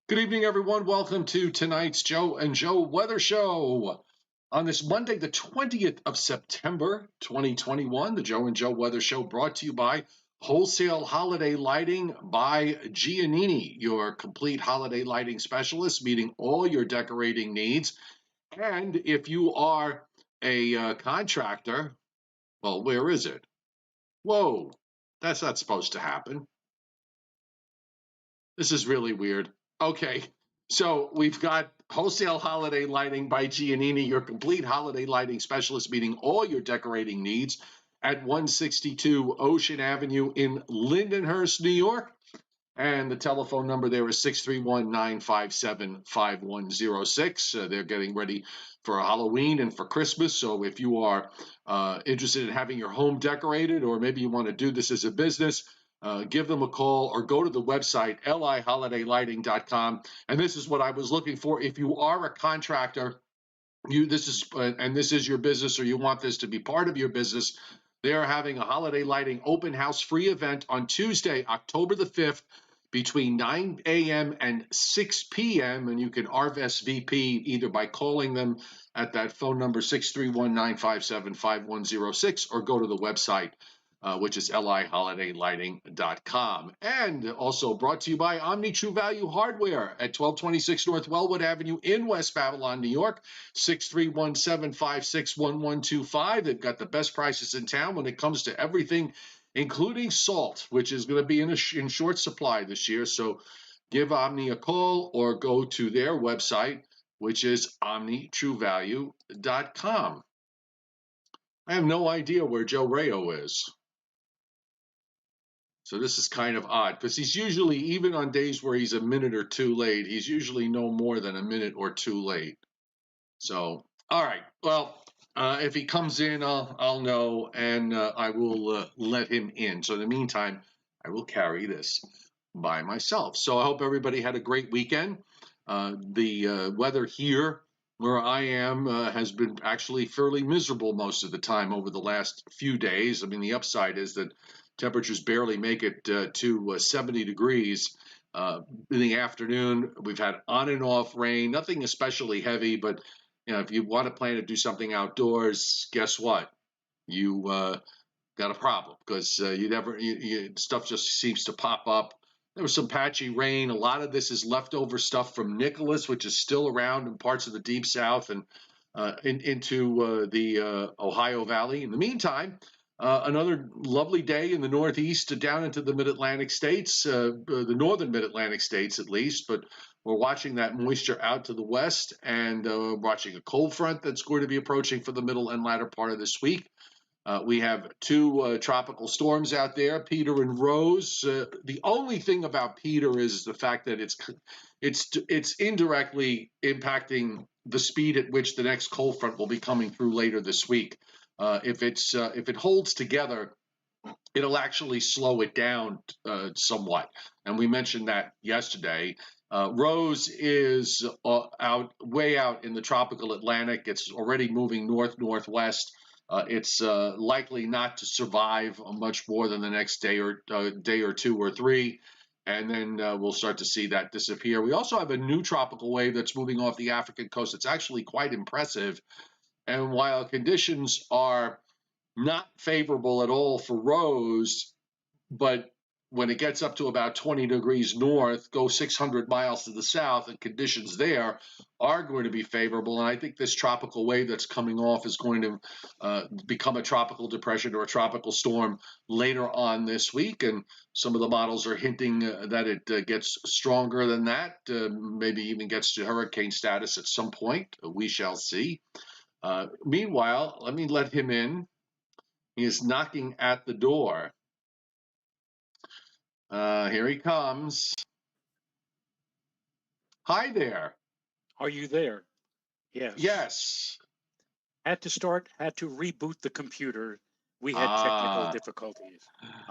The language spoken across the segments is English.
Good evening, everyone. Welcome to tonight's Joe and Joe Weather Show. On this Monday, the 20th of September, 2021, the Joe and Joe Weather Show brought to you by Wholesale Holiday Lighting by Giannini, your complete holiday lighting specialist, meeting all your decorating needs. And if you are a contractor, well, where is it? Whoa, that's not supposed to happen. This is really weird. Okay, so we've got Wholesale Holiday Lighting by Giannini, your complete holiday lighting specialist, meeting all your decorating needs at 162 Ocean Avenue in Lindenhurst, New York. And the telephone number there is 631-957-5106. They're getting ready for Halloween and for Christmas. So if you are interested in having your home decorated, or maybe you want to do this as a business, give them a call or go to the website, liholidaylighting.com. And this is what I was looking for. If you are a contractor, this is your business, or you want this to be part of your business, they are having a holiday lighting open house free event on Tuesday, October the 5th, between 9 a.m. and 6 p.m. And you can RSVP either by calling them at that phone number, 631-957-5106, or go to the website, which is liholidaylighting.com. And also brought to you by Omni True Value Hardware at 1226 North Wellwood Avenue in West Babylon, New York, 631-756-1125. They've got the best prices in town when it comes to everything, including salt, which is going to be in short supply this year. So give Omni a call or go to their website, which is omnitruevalue.com. I have no idea where Joe Rayo is. So this is kind of odd, because he's usually, even on days where he's a minute or two late, he's usually no more than a minute or two late. So, all right. Well, if he comes in, I'll know, and I will let him in. So in the meantime, I will carry this by myself. So I hope everybody had a great weekend. The weather here where I am has been actually fairly miserable most of the time over the last few days. I mean, the upside is that temperatures barely make it to 70 degrees. In the afternoon, we've had on and off rain, nothing especially heavy, but if you want to plan to do something outdoors, guess what? You got a problem, because stuff just seems to pop up. There was some patchy rain. A lot of this is leftover stuff from Nicholas, which is still around in parts of the Deep South and into the Ohio Valley. In the meantime, another lovely day in the Northeast down into the Mid-Atlantic states, the northern Mid-Atlantic states at least, but we're watching that moisture out to the west, and watching a cold front that's going to be approaching for the middle and latter part of this week. We have two tropical storms out there, Peter and Rose. The only thing about Peter is the fact that it's indirectly impacting the speed at which the next cold front will be coming through later this week. If it holds together, it'll actually slow it down somewhat. And we mentioned that yesterday. Rose is way out in the tropical Atlantic. It's already moving north-northwest. It's likely not to survive much more than the next day or two or three, and then we'll start to see that disappear. We also have a new tropical wave that's moving off the African coast. It's actually quite impressive. And while conditions are not favorable at all for Rose, but when it gets up to about 20 degrees north, go 600 miles to the south, and conditions there are going to be favorable. And I think this tropical wave that's coming off is going to become a tropical depression or a tropical storm later on this week. And some of the models are hinting that it gets stronger than that, maybe even gets to hurricane status at some point. We shall see. Meanwhile, let me let him in. He is knocking at the door. Here he comes. Hi there. Are you there? Yes. Yes. Had to reboot the computer. We had technical difficulties.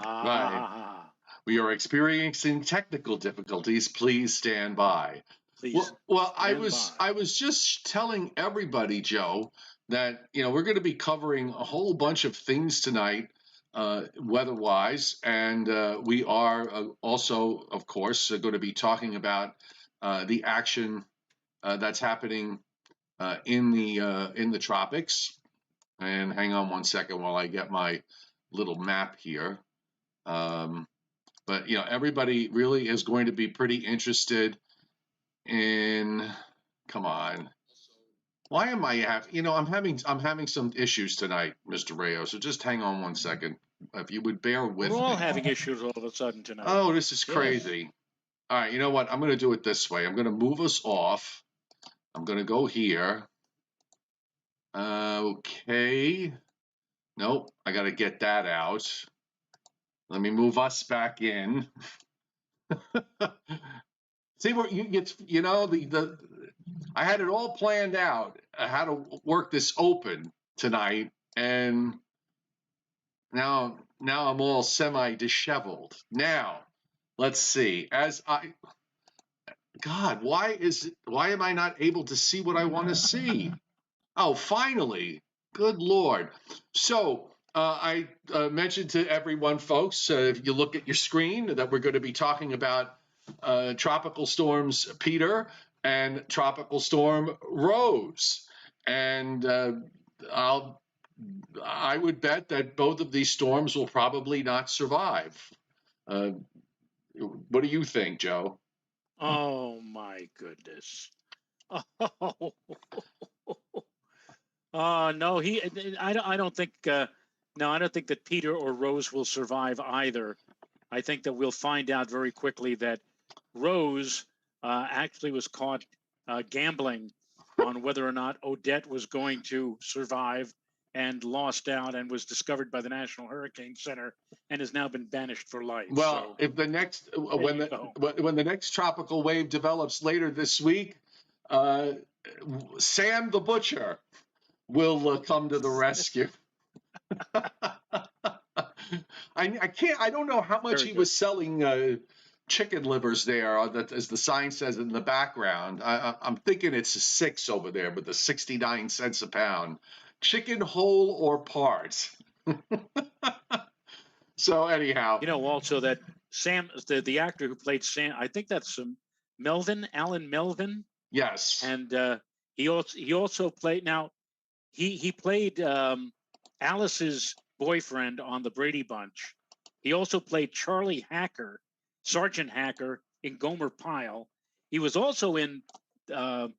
Right. We are experiencing technical difficulties. Please stand by. Please. Well, I was just telling everybody, Joe, that we're going to be covering a whole bunch of things tonight, weather-wise, and we are also, of course, going to be talking about the action that's happening in the tropics. And hang on one second while I get my little map here. But everybody really is going to be pretty interested in. Come on. Why am I I'm having some issues tonight, Mr. Rayo. So just hang on one second, if you would bear with We're all me. having issues all of a sudden tonight. Oh, this is Yes. crazy. All right, you know what? I'm going to do it this way. I'm going to move us off. I'm going to go here. Okay. Nope, I got to get that out. Let me move us back in. See where I had it all planned out how to work this open tonight, and now I'm all semi-disheveled. Now, let's see. God, why am I not able to see what I want to see? Oh, finally. Good Lord. So I mentioned to everyone, folks, if you look at your screen, that we're going to be talking about Tropical Storms Peter and Tropical Storm Rose. And I would bet that both of these storms will probably not survive. What do you think, Joe? Oh my goodness. Oh, no, I don't think. No, I don't think that Peter or Rose will survive either. I think that we'll find out very quickly that Rose actually was caught gambling on whether or not Odette was going to survive, and lost out and was discovered by the National Hurricane Center and has now been banished for life. Well, if the next when the next tropical wave develops later this week, Sam the Butcher will come to the rescue. I don't know how much he was selling chicken livers there, as the sign says in the background. I'm thinking it's a 6 over there with the 69 cents a pound. Chicken whole or part. So anyhow, also that Sam, the actor who played Sam, I think that's Alan Melvin. Yes. And he also played. Now he played Alice's boyfriend on the Brady Bunch. He also played Charlie Hacker, Sergeant Hacker in Gomer Pyle. He was also in the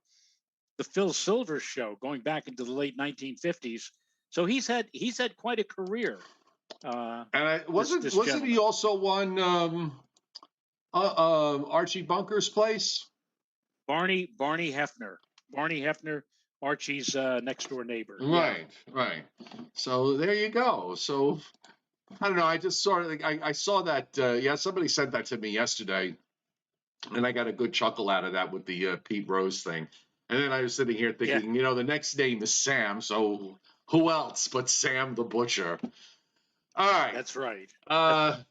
Phil Silvers Show, going back into the late 1950s. So he's had quite a career. And wasn't he also on Archie Bunker's place? Barney Hefner. Barney Hefner, Archie's next door neighbor. Right, yeah. Right. So there you go. So I don't know. I just I saw that. Somebody sent that to me yesterday, and I got a good chuckle out of that with the Pete Rose thing. And then I was sitting here thinking, the next name is Sam, so who else but Sam the Butcher? All right. That's right. I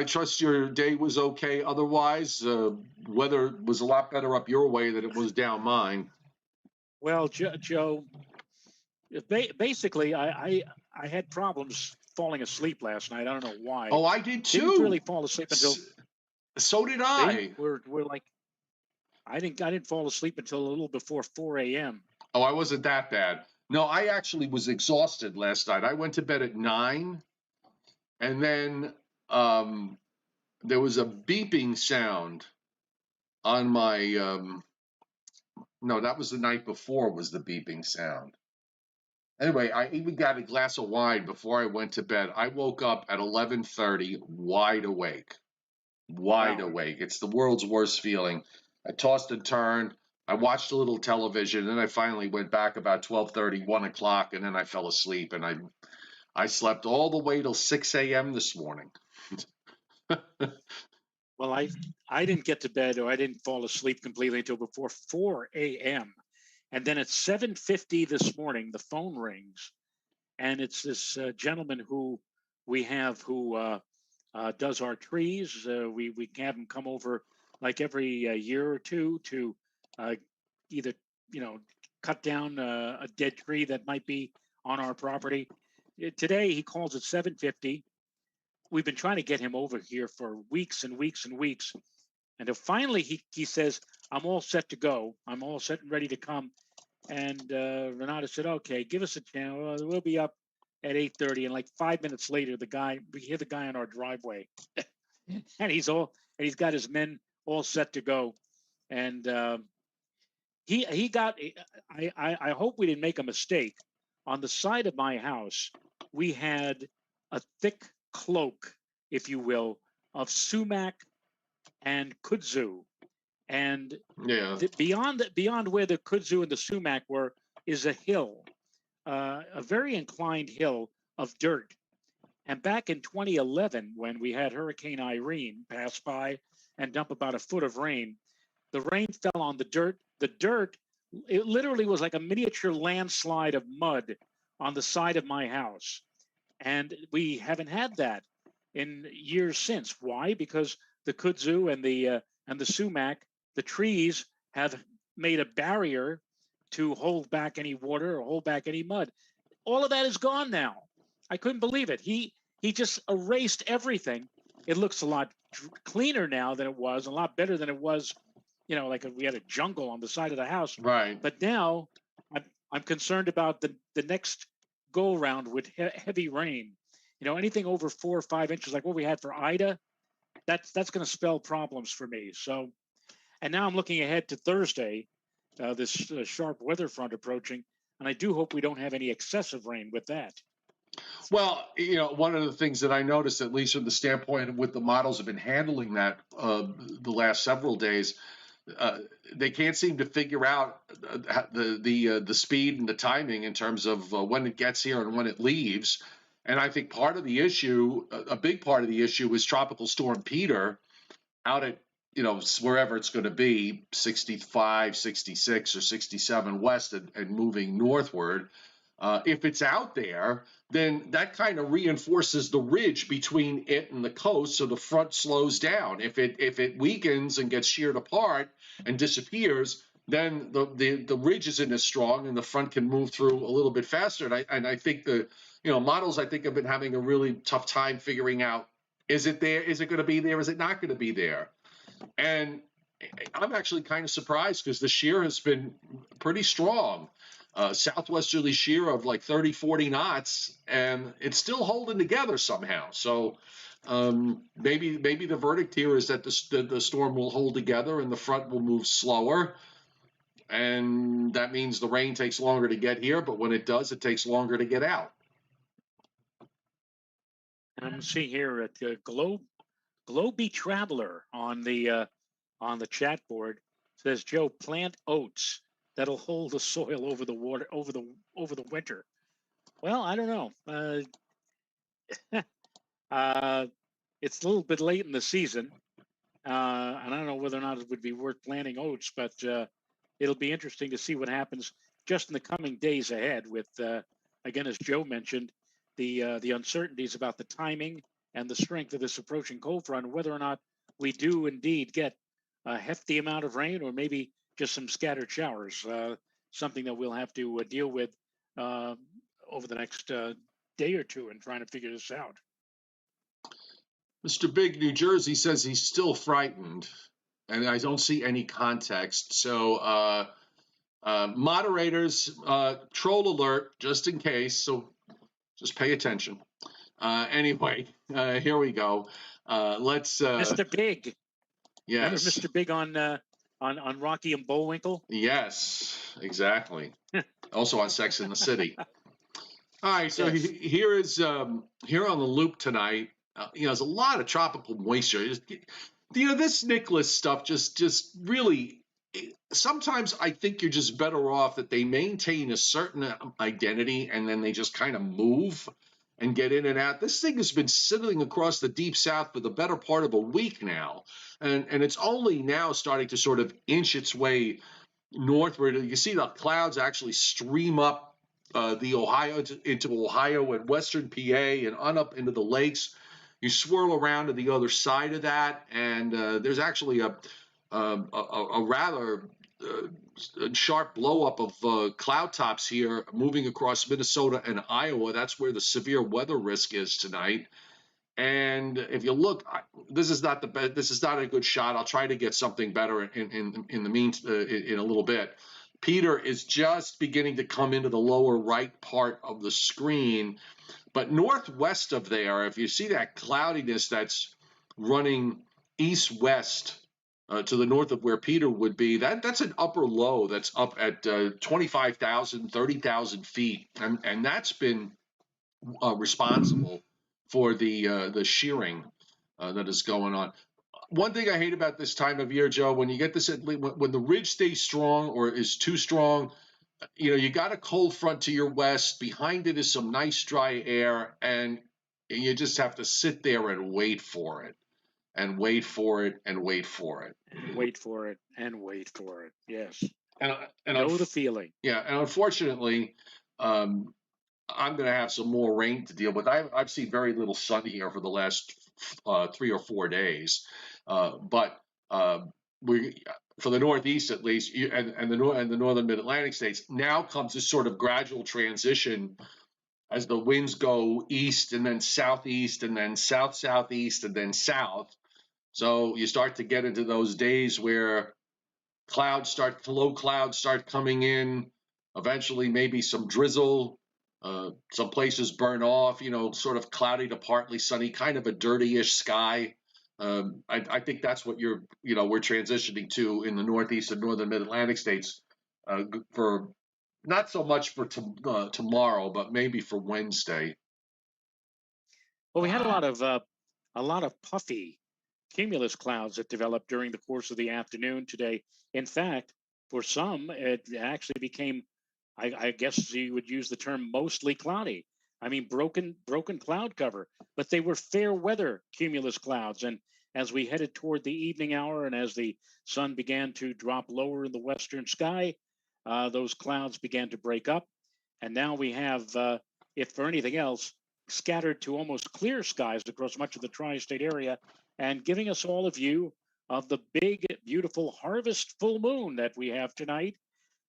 trust your day was okay. Otherwise, weather was a lot better up your way than it was down mine. Well, Joe, basically, I had problems falling asleep last night. I don't know why. Oh, I did too. Didn't really fall asleep until. So did I. We're like, I didn't fall asleep until a little before 4 a.m. Oh, I wasn't that bad. No, I actually was exhausted last night. I went to bed at 9, and then there was a beeping sound on my. No, that was the night before. Was the beeping sound? Anyway, I even got a glass of wine before I went to bed. I woke up at 11:30, wide awake. Wide awake. It's the world's worst feeling. I tossed and turned. I watched a little television, and I finally went back about 12:30, 1 o'clock, and then I fell asleep. And I slept all the way till 6 a.m. this morning. Well, I didn't get to bed, or I didn't fall asleep completely until before 4 a.m. And then at 7:50 this morning, the phone rings, and it's this gentleman who we have who does our trees. We have him come over like every year or two to either cut down a dead tree that might be on our property. Today he calls at 7:50. We've been trying to get him over here for weeks and weeks and weeks. And then finally he says, I'm all set to go. I'm all set and ready to come. And Renata said, okay, give us a chance. We'll be up at 8:30. And like 5 minutes later, we hear the guy on our driveway, and he's got his men all set to go. And he got. I hope we didn't make a mistake. On the side of my house, we had a thick cloak, if you will, of sumac and kudzu. And Yeah. beyond where the kudzu and the sumac were is a hill, a very inclined hill of dirt. And back in 2011, when we had Hurricane Irene pass by and dump about a foot of rain, the rain fell on the dirt. The dirt, it literally was like a miniature landslide of mud on the side of my house. And we haven't had that in years since. Why? Because the kudzu and the sumac, the trees have made a barrier to hold back any water or hold back any mud. All of that is gone now. I couldn't believe it. He just erased everything. It looks a lot cleaner now than it was, a lot better than it was. Like we had a jungle on the side of the house. Right. But now I'm concerned about the next go around with heavy rain. Anything over 4 or 5 inches, like what we had for Ida, that's going to spell problems for me. So, and now I'm looking ahead to Thursday, this sharp weather front approaching, and I do hope we don't have any excessive rain with that. Well, one of the things that I noticed, at least from the standpoint of what the models have been handling that the last several days, they can't seem to figure out the speed and the timing in terms of when it gets here and when it leaves. And I think part of the issue, a big part of the issue, is Tropical Storm Peter out at wherever it's going to be, 65, 66, or 67 west, and moving northward. If it's out there, then that kind of reinforces the ridge between it and the coast, so the front slows down. If it weakens and gets sheared apart and disappears, then the ridge isn't as strong, and the front can move through a little bit faster. And I think the models, I think, have been having a really tough time figuring out, is it there? Is it going to be there? Is it not going to be there? And I'm actually kind of surprised, because the shear has been pretty strong. Southwesterly shear of like 30, 40 knots, and it's still holding together somehow. So maybe the verdict here is that the storm will hold together and the front will move slower. And that means the rain takes longer to get here, but when it does, it takes longer to get out. And I'm seeing here at Globey Traveler on the chat board says, Joe, plant oats that'll hold the soil over the water over the winter. Well, I don't know. It's a little bit late in the season, and I don't know whether or not it would be worth planting oats, but it'll be interesting to see what happens just in the coming days ahead with, again, as Joe mentioned, the uncertainties about the timing and the strength of this approaching cold front, whether or not we do indeed get a hefty amount of rain or maybe just some scattered showers, something that we'll have to deal with over the next day or two in trying to figure this out. Mr. Big, New Jersey, says he's still frightened, and I don't see any context. So moderators, troll alert, just in case, so just pay attention. Anyway, here we go. Let's Mr. Big. Yes. Remember Mr. Big on Rocky and Bullwinkle? Yes, exactly. Also on Sex in the City. All right, so Yes. here on the loop tonight. There's a lot of tropical moisture. This Nicholas stuff just really. Sometimes I think you're just better off that they maintain a certain identity and then they just kind of move and get in and out. This thing has been sitting across the deep south for the better part of a week now, and it's only now starting to sort of inch its way northward. You see the clouds actually stream up the Ohio into Ohio and western PA and on up into the lakes. You swirl around to the other side of that, and there's actually a rather sharp blow-up of cloud tops here moving across Minnesota and Iowa. That's where the severe weather risk is tonight. And if you look, this is not the best. This is not a good shot. I'll try to get something better in the in a little bit. Peter is just beginning to come into the lower right part of the screen, but northwest of there, if you see that cloudiness that's running east-west to the north of where Peter would be, that's an upper low that's up at 25,000, 30,000 feet, and that's been responsible for the shearing that is going on. One thing I hate about this time of year, Joe, when you get this, when the ridge stays strong or is too strong, you got a cold front to your west. Behind it is some nice dry air, and you just have to sit there and wait for it, and wait for it, and wait for it, and wait for it, and wait for it. Yes, and know the feeling. Yeah, and unfortunately, um, I'm going to have some more rain to deal with. I've seen very little sun here for the last 3 or 4 days, but we, for the Northeast at least, and the northern Mid-Atlantic states, now comes this sort of gradual transition as the winds go east and then southeast and then south-southeast and then south. So you start to get into those days where low clouds start coming in. Eventually, maybe some drizzle. Some places burn off. Sort of cloudy to partly sunny, kind of a dirty-ish sky. I think that's what we're transitioning to in the Northeast and Northern Mid-Atlantic states for not so much for tomorrow, but maybe for Wednesday. Well, we had a lot of puffy cumulus clouds that developed during the course of the afternoon today. In fact, for some, it actually became, I guess you would use the term mostly cloudy. I mean, broken cloud cover, but they were fair weather cumulus clouds. And as we headed toward the evening hour and as the sun began to drop lower in the western sky, those clouds began to break up. And now we have, if for anything else, scattered to almost clear skies across much of the tri-state area and giving us all a view of the big, beautiful harvest full moon that we have tonight.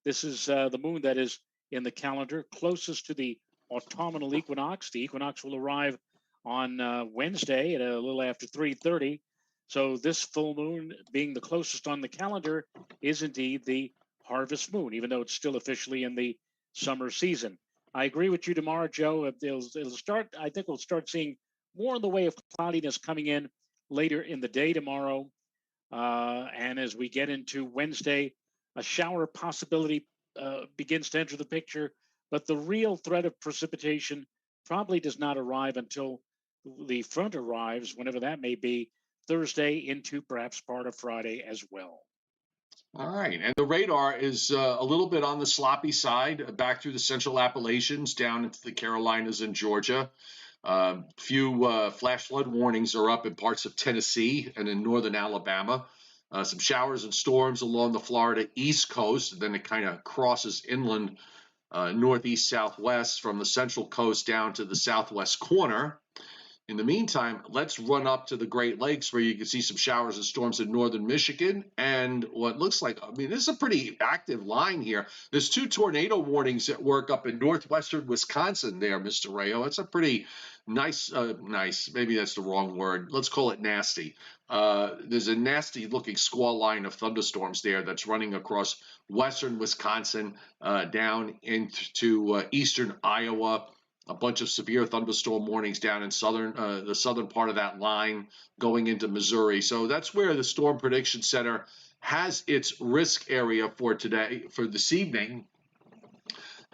This is the moon that is in the calendar closest to the autumnal equinox. The equinox will arrive on Wednesday at a little after 3:30. So this full moon, being the closest on the calendar, is indeed the harvest moon, even though it's still officially in the summer season. I agree with you tomorrow, Joe. It'll start. I think we'll start seeing more in the way of cloudiness coming in later in the day tomorrow. And as we get into Wednesday, a shower possibility begins to enter the picture, but the real threat of precipitation probably does not arrive until the front arrives, whenever that may be, Thursday into perhaps part of Friday as well. All right, and the radar is a little bit on the sloppy side, back through the central Appalachians, down into the Carolinas and Georgia. Few flash flood warnings are up in parts of Tennessee and in northern Alabama. Some showers and storms along the Florida East Coast, and then it kind of crosses inland northeast southwest from the central coast down to the southwest corner. In the meantime, let's run up to the Great Lakes where you can see some showers and storms in northern Michigan and what looks like, this is a pretty active line here. There's 2 tornado warnings at work up in northwestern Wisconsin there, Mr. Rayo. It's a pretty nice, maybe that's the wrong word. Let's call it nasty. There's a nasty looking squall line of thunderstorms there that's running across western Wisconsin down into eastern Iowa. A bunch of severe thunderstorm warnings down in the southern part of that line going into Missouri. So that's where the Storm Prediction Center has its risk area for this evening.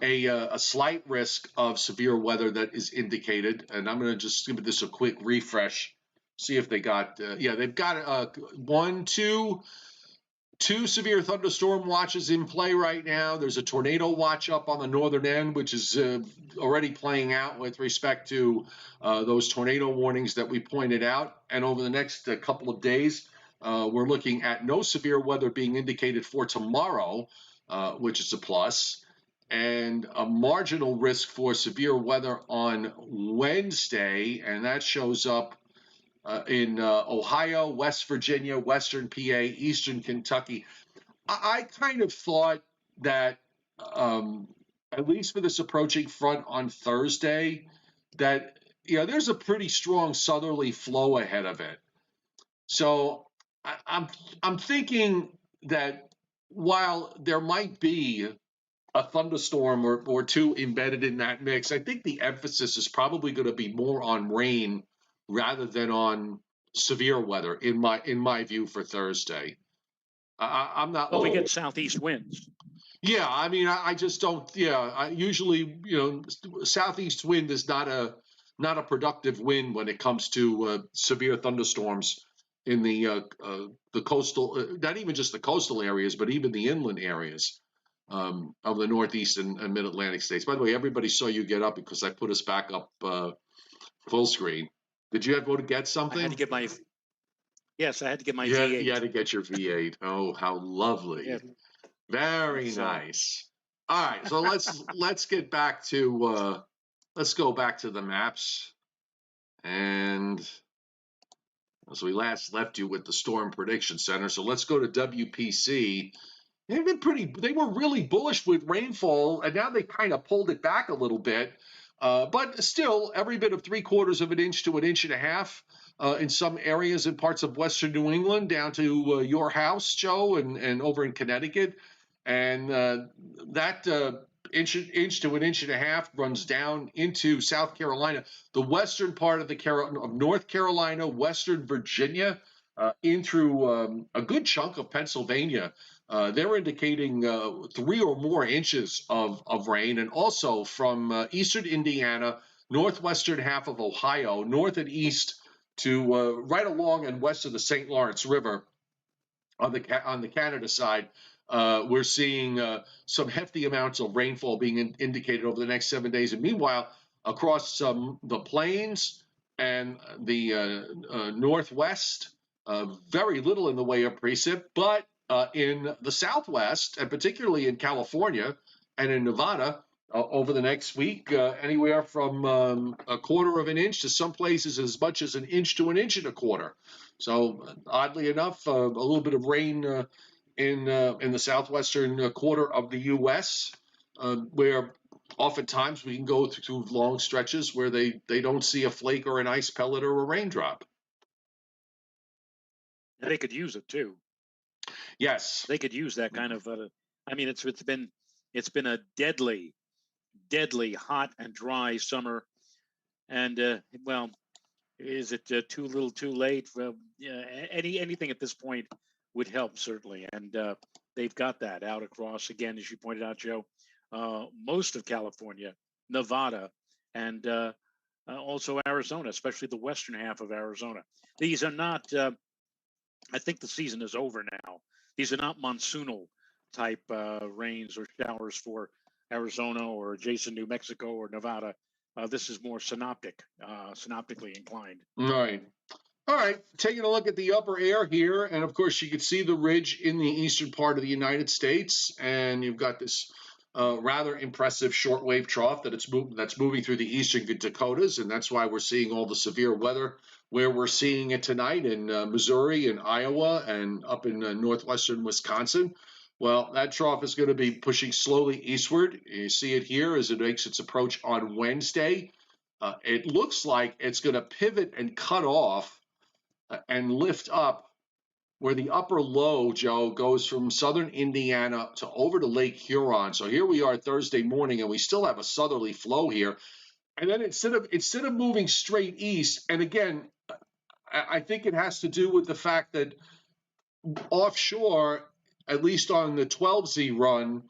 A slight risk of severe weather that is indicated, and I'm going to just give this a quick refresh, see if they got. They've got two severe thunderstorm watches in play right now. There's a tornado watch up on the northern end, which is already playing out with respect to those tornado warnings that we pointed out. And over the next couple of days, we're looking at no severe weather being indicated for tomorrow, which is a plus, and a marginal risk for severe weather on Wednesday, and that shows up in Ohio, West Virginia, Western PA, Eastern Kentucky. I kind of thought that, at least for this approaching front on Thursday, that there's a pretty strong southerly flow ahead of it. So I'm thinking that while there might be a thunderstorm or two embedded in that mix, I think the emphasis is probably going to be more on rain rather than on severe weather in my view for Thursday. I'm not. Well, we get southeast winds. Yeah, I mean, I just don't. Yeah, I usually, southeast wind is not a productive wind when it comes to severe thunderstorms in the coastal, not even just the coastal areas, but even the inland areas of the Northeast and Mid-Atlantic states. By the way, everybody saw you get up because I put us back up full screen. Did you go to get something? I had to get my V8. V8. You had to get your V8. Oh, how lovely! Yeah. Very nice. All right, so let's get back to let's go back to the maps. And as we last left you with the Storm Prediction Center, so let's go to WPC. They were really bullish with rainfall, and now they kind of pulled it back a little bit. But still, every bit of 3/4 of an inch to an inch and a half in some areas in parts of western New England, down to your house, Joe, and over in Connecticut. And that inch to an inch and a half runs down into South Carolina, the western part of North Carolina, western Virginia, in through a good chunk of Pennsylvania. They're indicating 3 or more inches of rain, and also from eastern Indiana, northwestern half of Ohio, north and east to right along and west of the St. Lawrence River on the Canada side. We're seeing some hefty amounts of rainfall being indicated over the next 7 days. And meanwhile, across the plains and the northwest, very little in the way of precip, but in the southwest, and particularly in California and in Nevada, over the next week, anywhere from 1/4 of an inch to some places as much as 1 inch to 1 inch and a quarter. So oddly enough, a little bit of rain in the southwestern quarter of the U.S., where oftentimes we can go through long stretches where they don't see a flake or an ice pellet or a raindrop. And they could use it too. Yes, they could use that kind of. I mean, it's been a deadly hot and dry summer, and well, is it too little, too late? Well, anything at this point would help certainly, and they've got that out across again, as you pointed out, Joe. Most of California, Nevada, and also Arizona, especially the western half of Arizona. These are not. I think the season is over now. These are not monsoonal type rains or showers for Arizona or adjacent New Mexico or Nevada. This is more synoptically inclined. Right. All right, taking a look at the upper air here, and of course you can see the ridge in the eastern part of the United States, and you've got this rather impressive shortwave trough that's moving through the eastern Dakotas, and that's why we're seeing all the severe weather where we're seeing it tonight in Missouri and Iowa and up in northwestern Wisconsin. Well, that trough is going to be pushing slowly eastward. You see it here as it makes its approach on Wednesday. It looks like it's going to pivot and cut off and lift up where the upper low, Joe, goes from southern Indiana to over to Lake Huron. So here we are Thursday morning, and we still have a southerly flow here. And then instead of moving straight east, and again, I think it has to do with the fact that offshore, at least on the 12Z run,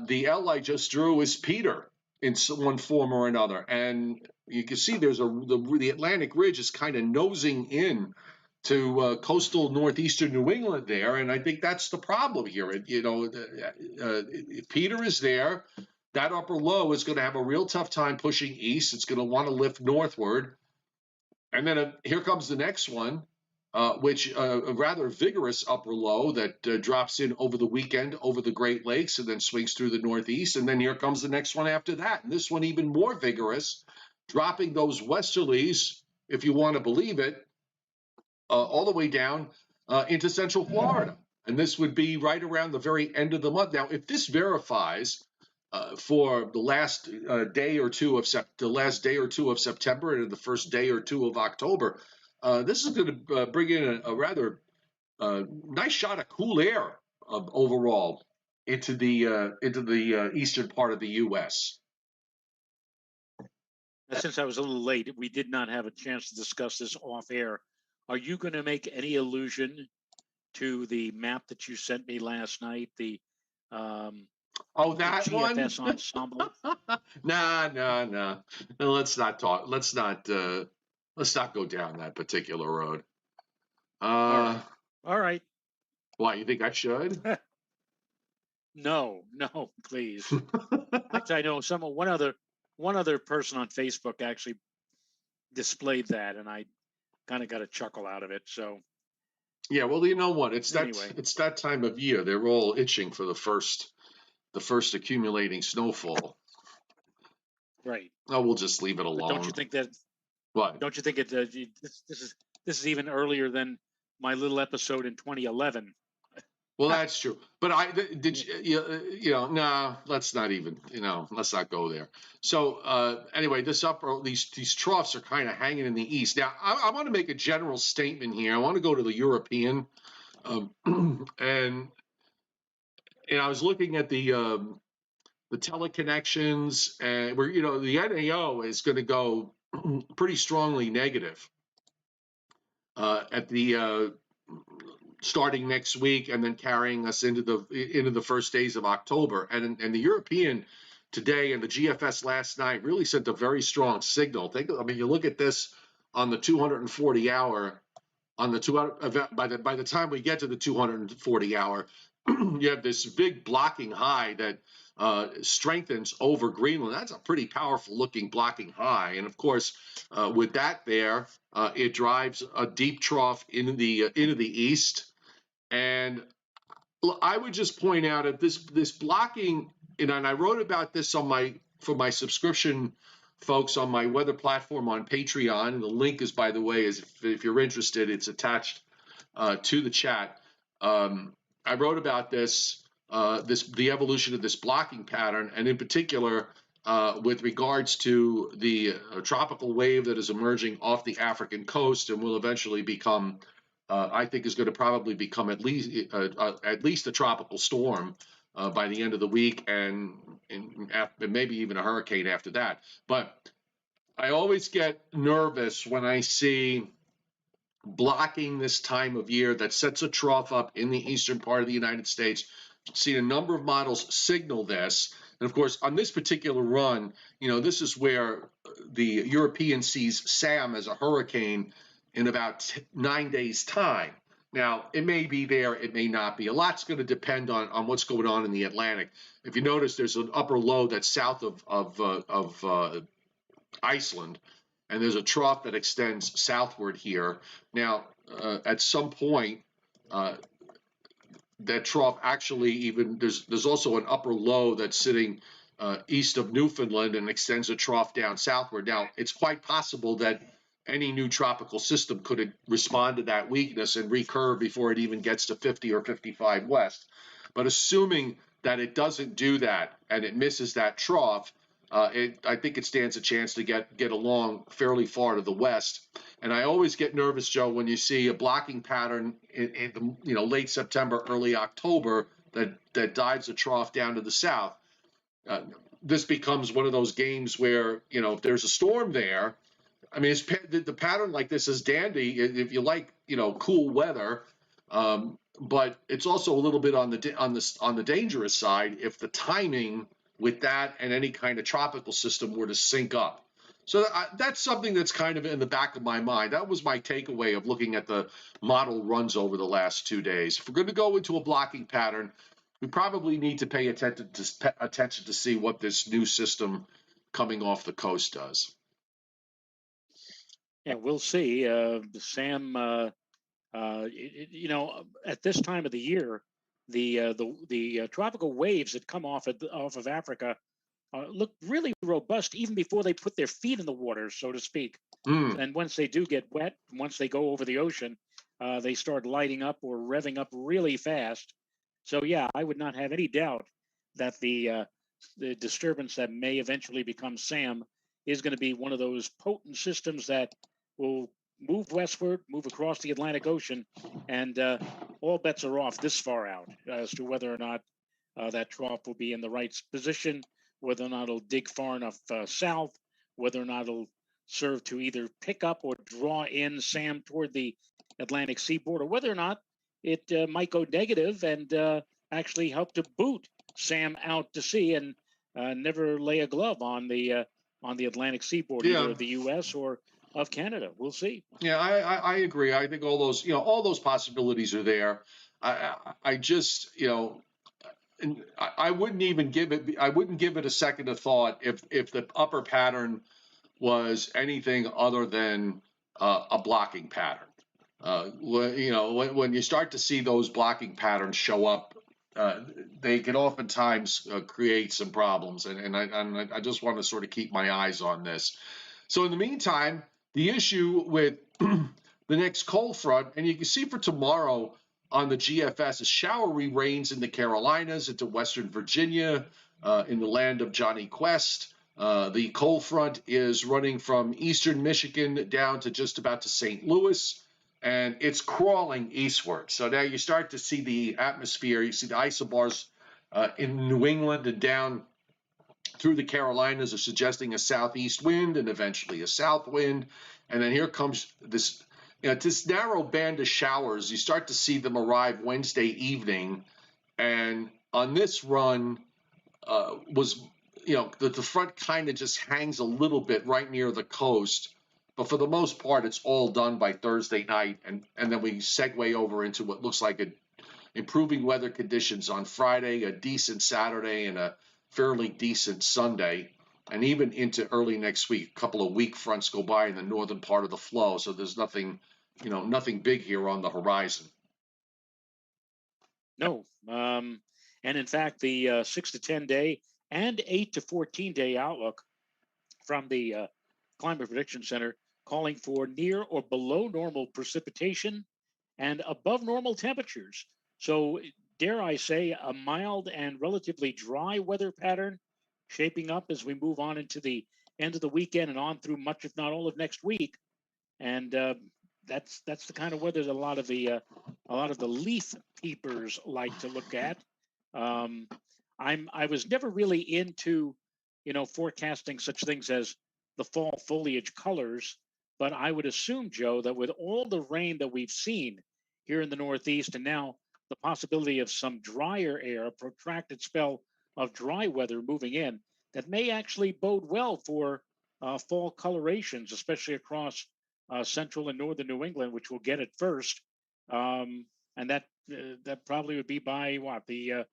the L I just drew is Peter in one form or another. And you can see the Atlantic Ridge is kind of nosing in to coastal northeastern New England there, and I think that's the problem here. If Peter is there, that upper low is going to have a real tough time pushing east. It's going to want to lift northward, and then here comes the next one, which a rather vigorous upper low that drops in over the weekend over the Great Lakes and then swings through the northeast, and then here comes the next one after that, and this one even more vigorous, dropping those westerlies, if you want to believe it, all the way down into central Florida. And this would be right around the very end of the month. Now, if this verifies, for the last day or two of September and the first day or two of October. This is going to bring in a rather nice shot of cool air overall into the eastern part of the U.S. Since I was a little late, we did not have a chance to discuss this off air. Are you going to make any allusion to the map that you sent me last night? The that GFS one? ensemble. Nah. No, let's not talk. Let's not go down that particular road. All right. Why, you think I should? No, please. Actually, I know one other person on Facebook actually displayed that, and I kind of got a chuckle out of it. So yeah, well, you know what? It's anyway. that time of year. They're all itching for the first accumulating snowfall. Right. Oh, we'll just leave it alone. But don't you think that? What? Don't you think it? This is even earlier than my little episode in 2011. Well, that's true. But nah, let's not even, let's not go there. So anyway, these troughs are kind of hanging in the east. Now, I want to make a general statement here. I want to go to the European, and I was looking at the teleconnections, and where the NAO is going to go pretty strongly negative at the starting next week, and then carrying us into the first days of October. And the European today and the GFS last night really sent a very strong signal. You look at this on the 240 hour. On the 200, by the time we get to the 240 hour, you have this big blocking high that strengthens over Greenland. That's a pretty powerful looking blocking high, and of course, with that there, it drives a deep trough into the east. And I would just point out that this blocking, and I wrote about this for my subscription folks on my weather platform on Patreon. And the link is, by the way, if you're interested, it's attached to the chat. I wrote about the evolution of this blocking pattern, and in particular with regards to the tropical wave that is emerging off the African coast and will eventually become, I think, is going to probably become at least a tropical storm by the end of the week, and maybe even a hurricane after that. But I always get nervous when I see blocking this time of year that sets a trough up in the eastern part of the United States. Seen a number of models signal this. And of course, on this particular run, this is where the European sees Sam as a hurricane in about 9 days' time. Now, it may be there, it may not be. A lot's going to depend on what's going on in the Atlantic. If you notice, there's an upper low that's south of Iceland, and there's a trough that extends southward here. Now, at some point, that trough actually even there's also an upper low that's sitting east of Newfoundland and extends a trough down southward. Now, it's quite possible that any new tropical system could respond to that weakness and recurve before it even gets to 50 or 55 west. But assuming that it doesn't do that and it misses that trough, I think it stands a chance to get along fairly far to the west. And I always get nervous, Joe, when you see a blocking pattern in late September, early October that dives the trough down to the south. This becomes one of those games where if there's a storm there, I mean, the pattern like this is dandy if you like cool weather, but it's also a little bit on the dangerous side if the timing with that and any kind of tropical system were to sync up. So that's something that's kind of in the back of my mind. That was my takeaway of looking at the model runs over the last 2 days. If we're going to go into a blocking pattern, we probably need to pay attention to see what this new system coming off the coast does. Yeah, we'll see. Sam, at this time of the year, the tropical waves that come off of Africa look really robust even before they put their feet in the water, so to speak. And once they do get wet, once they go over the ocean, they start lighting up or revving up really fast. So yeah, I would not have any doubt that the the disturbance that may eventually become Sam is going to be one of those potent systems that will move westward, move across the Atlantic Ocean, and all bets are off this far out as to whether or not that trough will be in the right position, whether or not it'll dig far enough south, whether or not it'll serve to either pick up or draw in Sam toward the Atlantic seaboard, or whether or not it might go negative and actually help to boot Sam out to sea and never lay a glove on the Atlantic seaboard, either of the U.S. or of Canada. We'll see. Yeah, I agree. I think all those possibilities are there. I just, and I wouldn't even give it. I wouldn't give it a second of thought if the upper pattern was anything other than a blocking pattern. When you start to see those blocking patterns show up, they can oftentimes create some problems, and I just want to sort of keep my eyes on this. So in the meantime, the issue with the next cold front, and you can see for tomorrow on the GFS, is showery rains in the Carolinas into Western Virginia, in the land of Johnny Quest. The cold front is running from eastern Michigan down to just about to St. Louis, and it's crawling eastward. So now you start to see the atmosphere. You see the isobars in New England and down through the Carolinas are suggesting a southeast wind and eventually a south wind. And then here comes this, this narrow band of showers. You start to see them arrive Wednesday evening. And on this run the front kind of just hangs a little bit right near the coast. But for the most part, it's all done by Thursday night. And then we segue over into what looks like improving weather conditions on Friday, a decent Saturday, and a fairly decent Sunday, and even into early next week. A couple of weak fronts go by in the northern part of the flow, so there's nothing big here on the horizon. No, and in fact, the 6 to 10 day and 8 to 14 day outlook from the Climate Prediction Center calling for near or below normal precipitation and above normal temperatures. So, dare I say, a mild and relatively dry weather pattern shaping up as we move on into the end of the weekend and on through much, if not all, of next week. And that's the kind of weather that a lot of the leaf peepers like to look at. I was never really into forecasting such things as the fall foliage colors, but I would assume, Joe, that with all the rain that we've seen here in the Northeast, and now the possibility of some drier air, a protracted spell of dry weather moving in, that may actually bode well for fall colorations, especially across central and northern New England, which will get it first. And that probably would be by what, the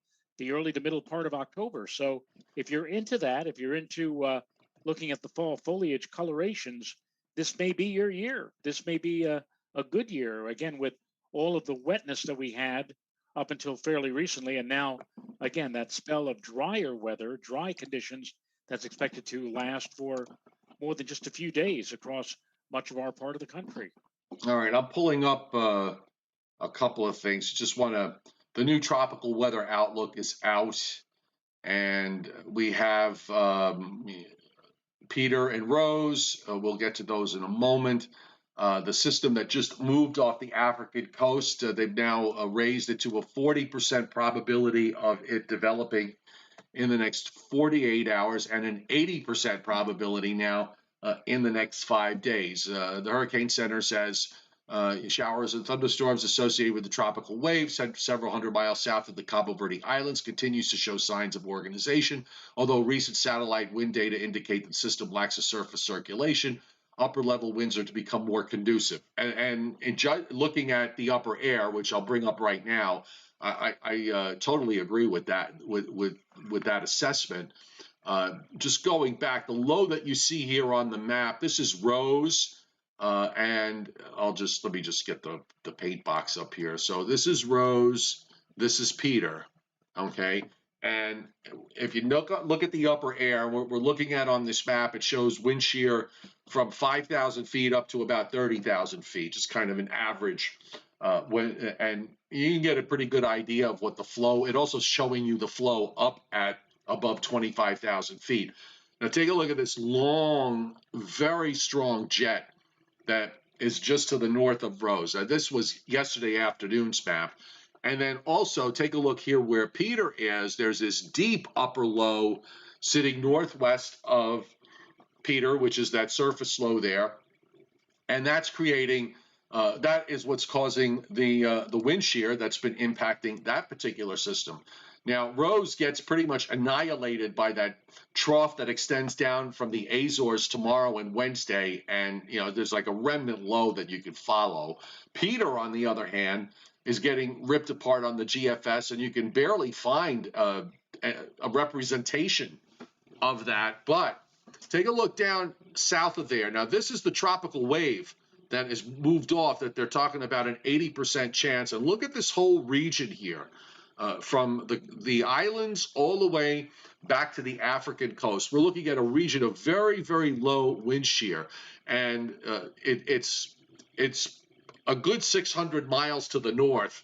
early to middle part of October. So if you're into that, if you're into looking at the fall foliage colorations, this may be your year. This may be a good year, again, with all of the wetness that we had up until fairly recently. And now, again, that spell of drier weather, dry conditions, that's expected to last for more than just a few days across much of our part of the country. All right, I'm pulling up a couple of things. The new tropical weather outlook is out, and we have Peter and Rose. We'll get to those in a moment. The system that just moved off the African coast, they've now raised it to a 40% probability of it developing in the next 48 hours and an 80% probability now in the next 5 days. The Hurricane Center says showers and thunderstorms associated with the tropical wave sent several hundred miles south of the Cabo Verde Islands continues to show signs of organization, although recent satellite wind data indicate the system lacks a surface circulation. Upper level winds are to become more conducive. And looking at the upper air, which I'll bring up right now, I totally agree with that with that assessment. Just going back, the low that you see here on the map, this is Rose. And let me just get the paint box up here. So this is Rose, this is Peter, okay? And if you look at the upper air, we're looking at on this map, it shows wind shear from 5,000 feet up to about 30,000 feet, just kind of an average. And you can get a pretty good idea of what the flow, it also showing you the flow up at above 25,000 feet. Now take a look at this long, very strong jet that is just to the north of Rose. This was yesterday afternoon's map. And then also take a look here where Peter is. There's this deep upper low sitting northwest of Peter, which is that surface low there. And that's creating, that is what's causing the wind shear that's been impacting that particular system. Now, Rose gets pretty much annihilated by that trough that extends down from the Azores tomorrow and Wednesday, and there's like a remnant low that you could follow. Peter, on the other hand, is getting ripped apart on the GFS, and you can barely find a representation of that. But take a look down south of there. Now, this is the tropical wave that is moved off that they're talking about an 80% chance. And look at this whole region here. From the islands all the way back to the African coast. We're looking at a region of very, very low wind shear, and it's a good 600 miles to the north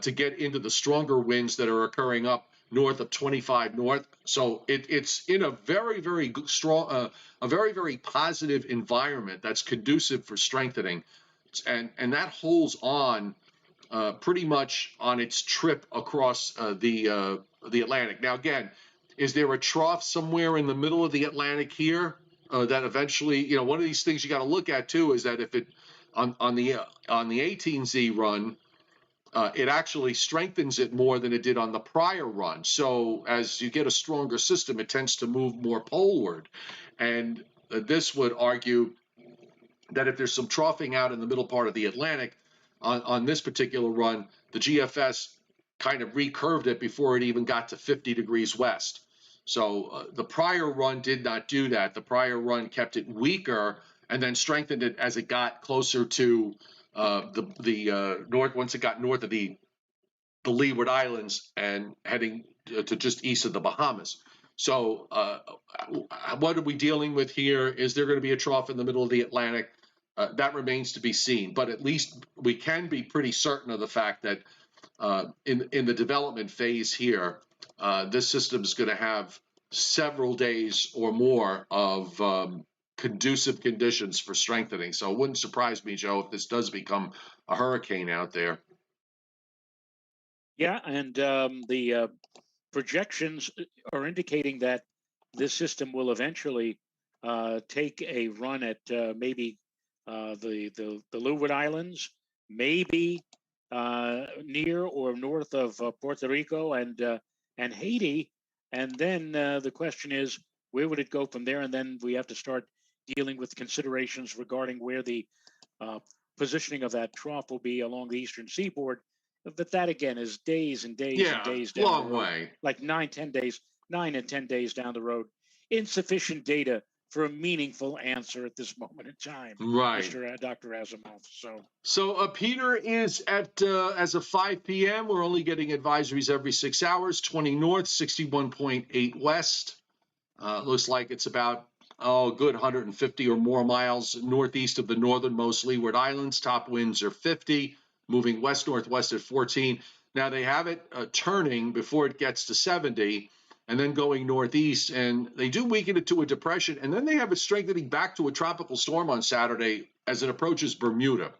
to get into the stronger winds that are occurring up north of 25 north. So it's in a very, very strong, a very, very positive environment that's conducive for strengthening, and that holds on pretty much on its trip across the Atlantic. Now, again, is there a trough somewhere in the middle of the Atlantic here that eventually, one of these things you got to look at too is that if it on the 18Z run, it actually strengthens it more than it did on the prior run. So as you get a stronger system, it tends to move more poleward, and this would argue that if there's some troughing out in the middle part of the Atlantic, on this particular run, the GFS kind of recurved it before it even got to 50 degrees west. So the prior run did not do that. The prior run kept it weaker and then strengthened it as it got closer to the north, once it got north of the Leeward Islands and heading to just east of the Bahamas. So what are we dealing with here? Is there going to be a trough in the middle of the Atlantic? That remains to be seen, but at least we can be pretty certain of the fact that in the development phase here, this system is going to have several days or more of conducive conditions for strengthening. So it wouldn't surprise me, Joe, if this does become a hurricane out there. Yeah, and the projections are indicating that this system will eventually take a run at maybe the Leeward Islands, maybe near or north of Puerto Rico and Haiti, and then the question is, where would it go from there? And then we have to start dealing with considerations regarding where the positioning of that trough will be along the eastern seaboard. But that again is days and days and days down long the road, way. like 9 and 10 days down the road. Insufficient data for a meaningful answer at this moment in time, right, Dr. Asimov. So Peter is at as of 5 p.m. We're only getting advisories every 6 hours. 20 north, 61.8 west. Looks like it's about a good 150 or more miles northeast of the northernmost Leeward Islands. Top winds are 50, moving west-northwest at 14. Now they have it turning before it gets to 70, and then going northeast, and they do weaken it to a depression, and then they have it strengthening back to a tropical storm on Saturday as it approaches Bermuda.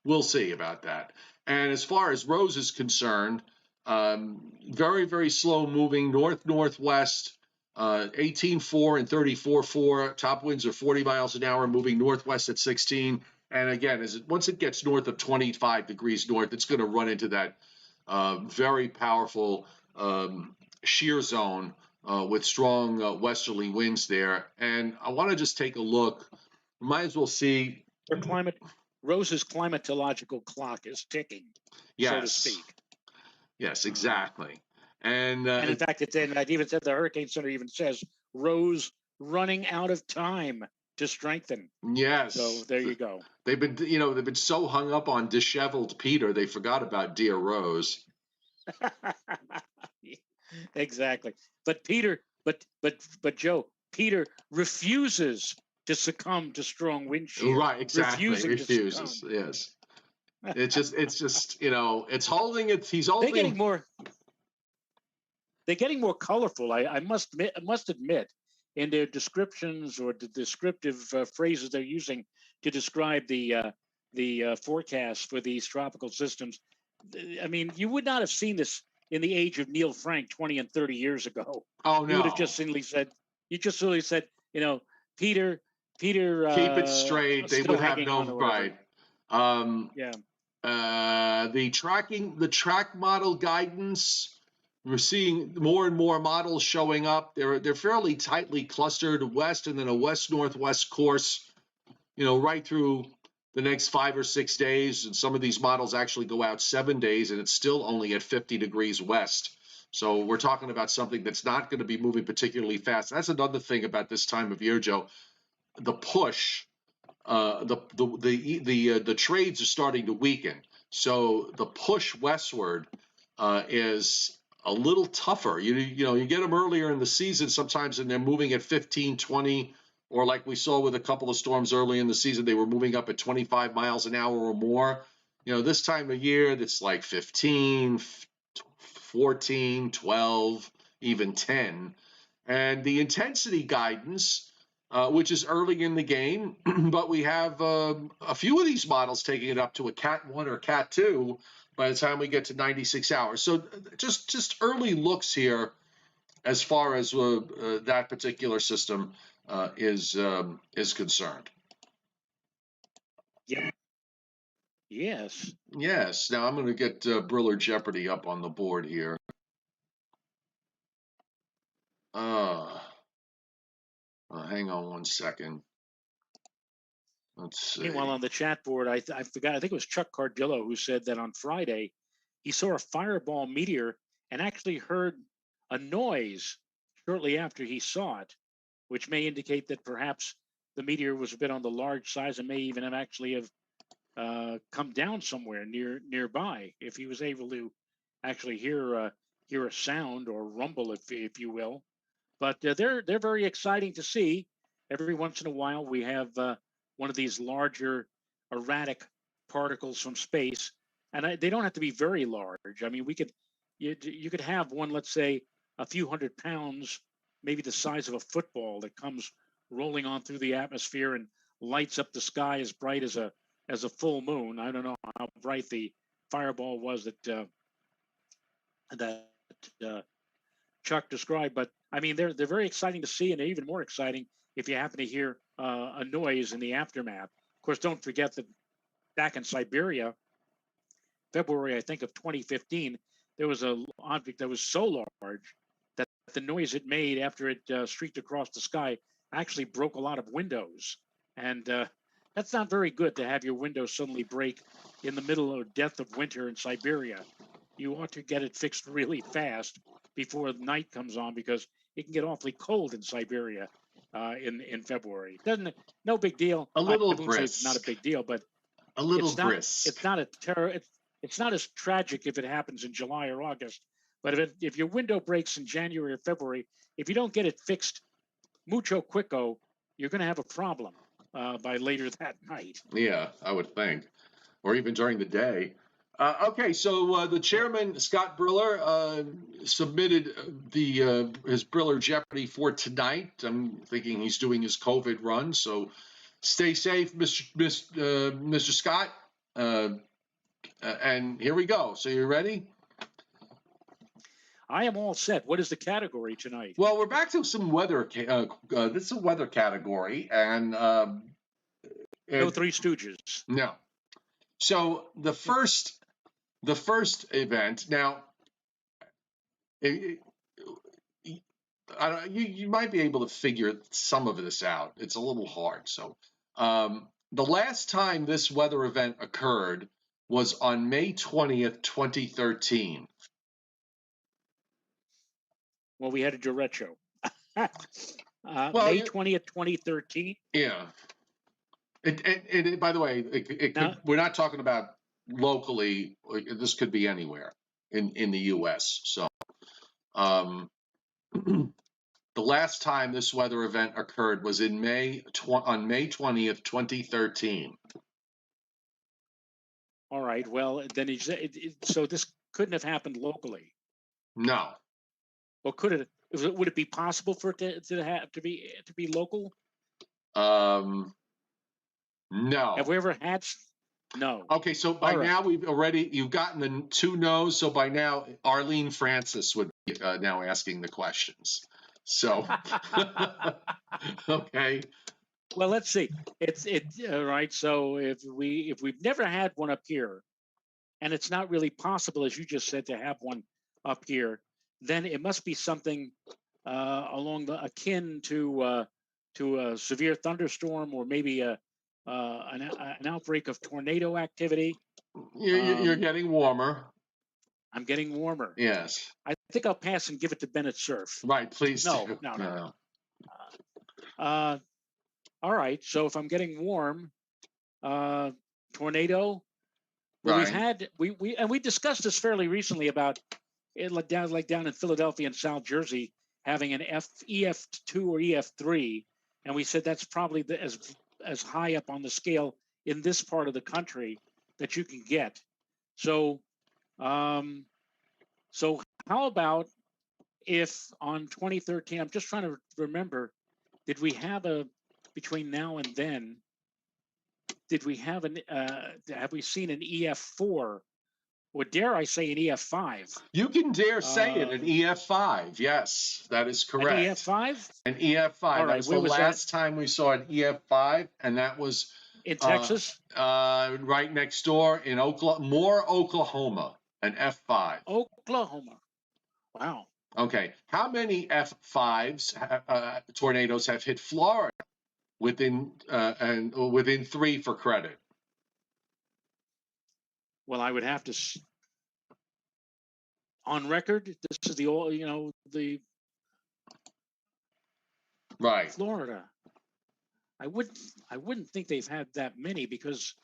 We'll see about that. And as far as Rose is concerned, very, very slow moving north-northwest, 18.4 and 34.4. Top winds are 40 miles an hour, moving northwest at 16. And again, once it gets north of 25 degrees north, it's going to run into that very powerful shear zone with strong westerly winds there. And I want to just take a look. Might as well see. Rose's climatological clock is ticking, so to speak. Yes, exactly. And in fact, I'd even said the Hurricane Center even says Rose running out of time to strengthen. Yes. So there you go. They've been so hung up on disheveled Peter, they forgot about dear Rose. Exactly. But Joe, Peter refuses to succumb to strong wind shear. Right, exactly. Refuses. Yes. It's just it's holding it. He's holding. they're getting more colorful. I must admit, in their descriptions or the descriptive phrases they're using to describe the forecast for these tropical systems. I mean, you would not have seen this in the age of Neil Frank 20 and 30 years ago. Oh You would have no. just simply said, you know, Peter, Keep it straight. They still would have hanging on no or whatever. right. Um, Yeah. the track model guidance. We're seeing more and more models showing up. They're fairly tightly clustered west and then a west-northwest course, right through the next 5 or 6 days. And some of these models actually go out 7 days, and it's still only at 50 degrees west. So we're talking about something that's not going to be moving particularly fast. That's another thing about this time of year, Joe. The push, the trades are starting to weaken. So the push westward is a little tougher. You get them earlier in the season sometimes, and they're moving at 15, 20, or like we saw with a couple of storms early in the season, they were moving up at 25 miles an hour or more. This time of year, it's like 15, 14, 12, even 10. And the intensity guidance, which is early in the game, but we have a few of these models taking it up to a Cat 1 or Cat 2 by the time we get to 96 hours. So just early looks here as far as that particular system is concerned. Yep. Yes. Yes. Now I'm going to get Briller Jeopardy up on the board here. Hang on one second. Let's see. Meanwhile, on the chat board, I forgot. I think it was Chuck Cardillo who said that on Friday he saw a fireball meteor and actually heard a noise shortly after he saw it, which may indicate that perhaps the meteor was a bit on the large size and may even have actually have come down somewhere nearby if he was able to actually hear a sound or rumble, if you will. But they're very exciting to see. Every once in a while, we have one of these larger erratic particles from space, and they don't have to be very large. I mean, you could have one, let's say, a few 100 pounds, maybe the size of a football, that comes rolling on through the atmosphere and lights up the sky as bright as a full moon. I don't know how bright the fireball was that Chuck described, but I mean they're very exciting to see, and they're even more exciting if you happen to hear a noise in the aftermath. Of course, don't forget that back in Siberia, February, I think, of 2015, there was an object that was so large that the noise it made after it streaked across the sky actually broke a lot of windows, and that's not very good to have your windows suddenly break in the middle or depth of winter in Siberia. You ought to get it fixed really fast before night comes on, because it can get awfully cold in Siberia in February. Doesn't it? No big deal. A little I won't say it's not a brisk. big deal, but A little it's not. brisk. It's not a terror. It's not as tragic if it happens in July or August. But if your window breaks in January or February, if you don't get it fixed mucho quico, you're going to have a problem by later that night. Yeah, I would think, or even during the day. Okay, so the chairman, Scott Briller, submitted his Briller Jeopardy for tonight. I'm thinking he's doing his COVID run, so stay safe, Mr. Scott. And here we go. So you ready? I am all set. What is the category tonight? Well, we're back to some weather. This is a weather category, and no Three Stooges. No. So the first event. Now, you might be able to figure some of this out. It's a little hard. So the last time this weather event occurred was on May 20th, 2013. Well, we had a derecho. Well, May 20th, 2013. Yeah. By the way, we're not talking about locally. This could be anywhere in the U.S. So the last time this weather event occurred was on May 20th, 2013. All right. Well, then so this couldn't have happened locally. No. or could it? Would it be possible for it to be local? No. Have we ever had? No. Okay, so by All now right. you've gotten the 2 no's. So by now Arlene Francis would be now asking the questions. So okay, Well, let's see. It's right. So if we've never had one up here, and it's not really possible, as you just said, to have one up here, then it must be something along the akin to a severe thunderstorm, or maybe an outbreak of tornado activity. you're getting warmer. I'm getting warmer. Yes. I think I'll pass and give it to Bennett Cerf. Right. Please No, do. no. All right. So if I'm getting warm, tornado. Well, Right. we've had we discussed this fairly recently about it, like down in Philadelphia and South Jersey having an EF2 or EF3, and we said that's probably as high up on the scale in this part of the country that you can get. So, so how about if on 2013? I'm just trying to remember. Did we have between now and then? Did we have have we seen an EF4, or dare I say an EF5? You can dare say it, an EF5. Yes, that is correct. An EF5? An EF5. All right, that was where the was last time we saw an EF5, and that was in Texas? Right next door in Oklahoma, an F5. Oklahoma. Wow. Okay. How many F5s tornadoes have hit Florida within 3 for credit? Well, I would have to on record. This is the Right. Florida. I wouldn't think they've had that many, because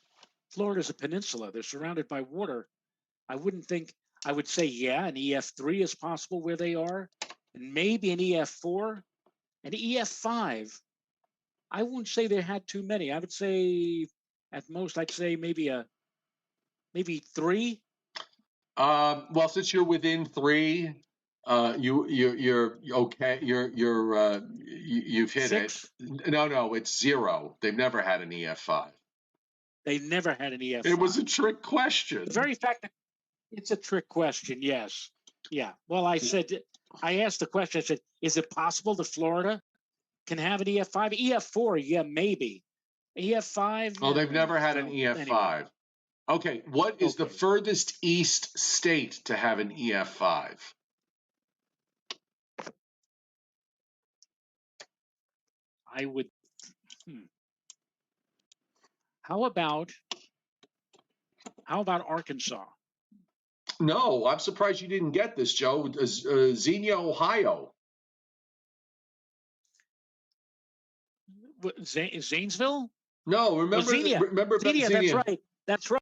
Florida's a peninsula. They're surrounded by water. I wouldn't think. I would say, yeah, an EF3 is possible where they are, and maybe an EF4, an EF5. I wouldn't say they had too many. I would say at most, I'd say maybe 3. Well, since you're within 3, you're okay. You've hit 6? it. No, it's 0. They've never had an EF5. They never had an EF5. It was a trick question. The very fact that it's a trick question, yes. Yeah. Well, I asked the question, I said, is it possible that Florida can have an EF5? EF4, yeah, maybe. EF5? Oh, they've never had an EF5. Anyway. Okay, what is the furthest east state to have an EF5? I would. How about Arkansas? No, I'm surprised you didn't get this, Joe. Xenia, Ohio. Zanesville? No, remember Xenia. remember Xenia, Xenia. That's right.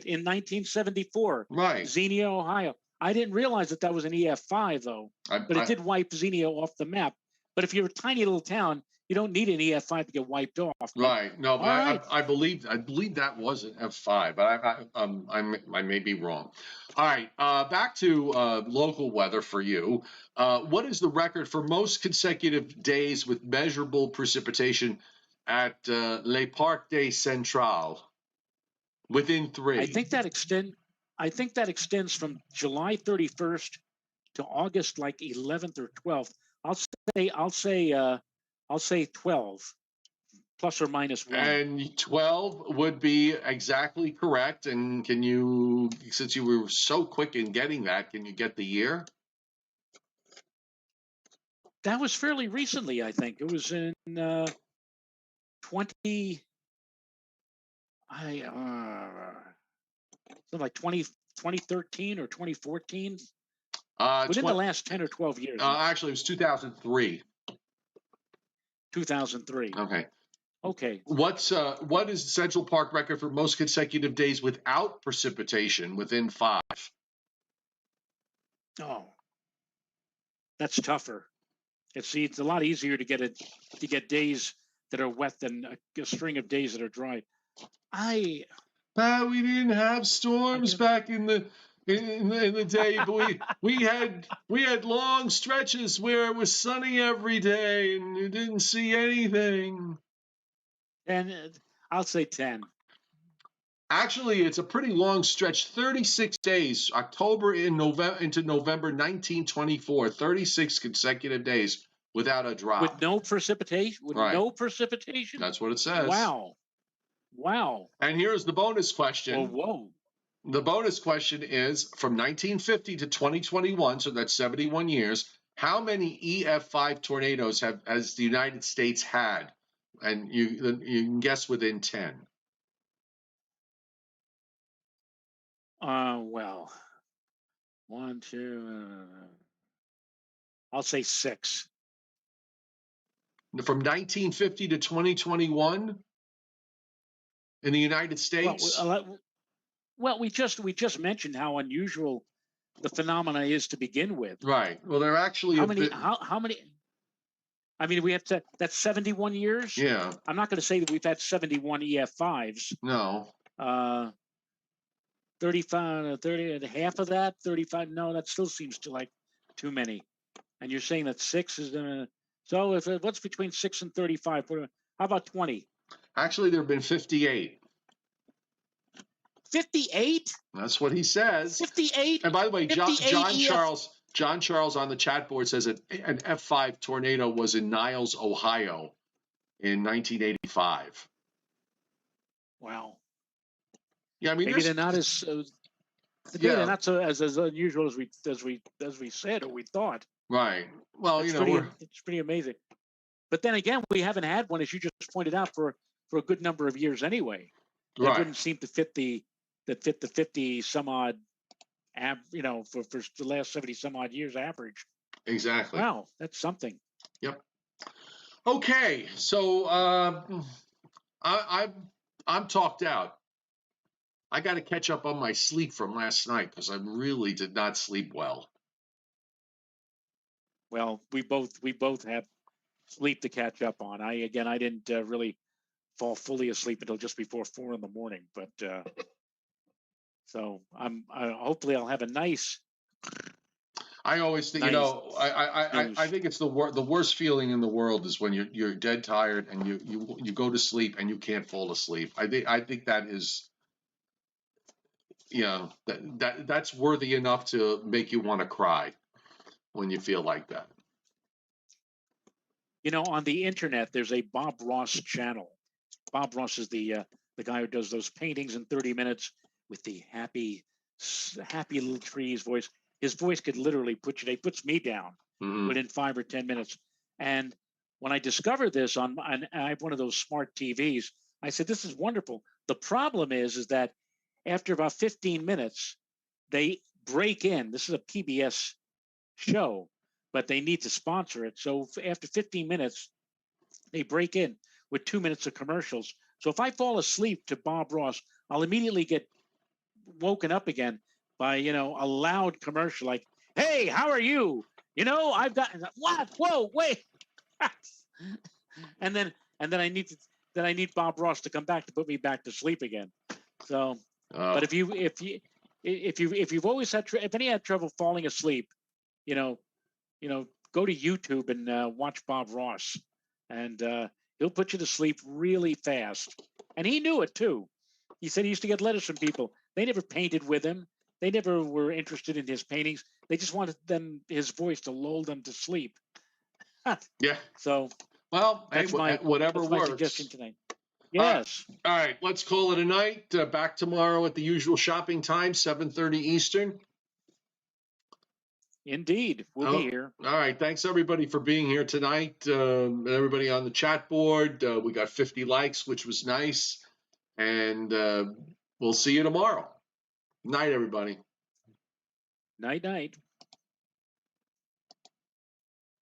In 1974. Right. Xenia, Ohio. I didn't realize that was an EF5 though, but it did wipe Xenia off the map. But if you're a tiny little town, you don't need an EF5 to get wiped off. Right. No, but right. I believe that was an F5, but I may be wrong. All right. Back to local weather for you. What is the record for most consecutive days with measurable precipitation at Les Parcs des Centrales? Within 3. I think that extends from July 31st to August like 11th or 12th. I'll say 12, plus or minus 1. And 12 would be exactly correct. And can you, since you were so quick in getting that, can you get the year? That was fairly recently, I think. It was in 2013 or 2014. Within the last 10 or 12 years. Actually, it was 2003. 2003. Okay. What is the Central Park record for most consecutive days without precipitation within 5? Oh, that's tougher. It's a lot easier to get days that are wet than a string of days that are dry. We didn't have storms back in the in the day, but we had long stretches where it was sunny every day and you didn't see anything. And I'll say 10. Actually, it's a pretty long stretch, 36 days, October into November 1924, 36 consecutive days without a drop. With no precipitation? With Right. no precipitation? That's what it says. Wow. Wow. And here's the bonus question. Well, whoa. The bonus question is from 1950 to 2021, so that's 71 years, how many EF5 tornadoes has the United States had? And you can guess within 10. Well, 1, 2, I'll say 6. From 1950 to 2021 in the United States? Well, we just mentioned how unusual the phenomena is to begin with. Right. Well, they're actually how many? I mean, we have to. That's 71 years. Yeah. I'm not going to say that we've had 71 EF5s. No. 35, 30, and half of that, 35. No, that still seems too many. And you're saying that 6 is so what's between 6 and 35? How about 20? Actually, there have been 58. 58? That's what he says. 58. And by the way, John Charles on the chat board says that an F5 tornado was in Niles, Ohio, in 1985. Wow. Yeah, I mean, maybe they're not as they're not so as unusual as we said or we thought. Right. Well, it's pretty amazing. But then again, we haven't had one, as you just pointed out, for a good number of years anyway. That wouldn't seem to fit the 50 some odd, for the last 70 some odd years average. Exactly. Wow, that's something. Yep. Okay, so I'm talked out. I got to catch up on my sleep from last night because I really did not sleep well. Well, we both have sleep to catch up on. I didn't really fall fully asleep until just before 4 in the morning, but so hopefully I'll have a nice. I always think, I think it's the worst feeling in the world is when you're dead tired and you go to sleep and you can't fall asleep. I think that is, that's worthy enough to make you want to cry when you feel like that. On the internet, there's a Bob Ross channel. Bob Ross is the guy who does those paintings in 30 minutes with the happy little trees voice. His voice could literally puts me down within 5 or 10 minutes. And when I discovered this I have one of those smart TVs, I said, this is wonderful. The problem is that after about 15 minutes, they break in. This is a PBS show, but they need to sponsor it. So after 15 minutes, they break in with 2 minutes of commercials. So if I fall asleep to Bob Ross, I'll immediately get woken up again by, a loud commercial like, hey, how are you? I've got what? Whoa, wait. and then I need Bob Ross to come back to put me back to sleep again. So, but if you've always had if any had trouble falling asleep, go to YouTube and watch Bob Ross, and he'll put you to sleep really fast. And he knew it too. He said he used to get letters from people. They never painted with him. They never were interested in his paintings. They just wanted his voice to lull them to sleep. Yeah. So, well, whatever that's works. my suggestion tonight. Yes. All right. Let's call it a night. Back tomorrow at the usual shopping time, 7:30 Eastern. Indeed. We'll be here. All right. Thanks, everybody, for being here tonight. Everybody on the chat board. We got 50 likes, which was nice. And we'll see you tomorrow. Night, everybody. Night.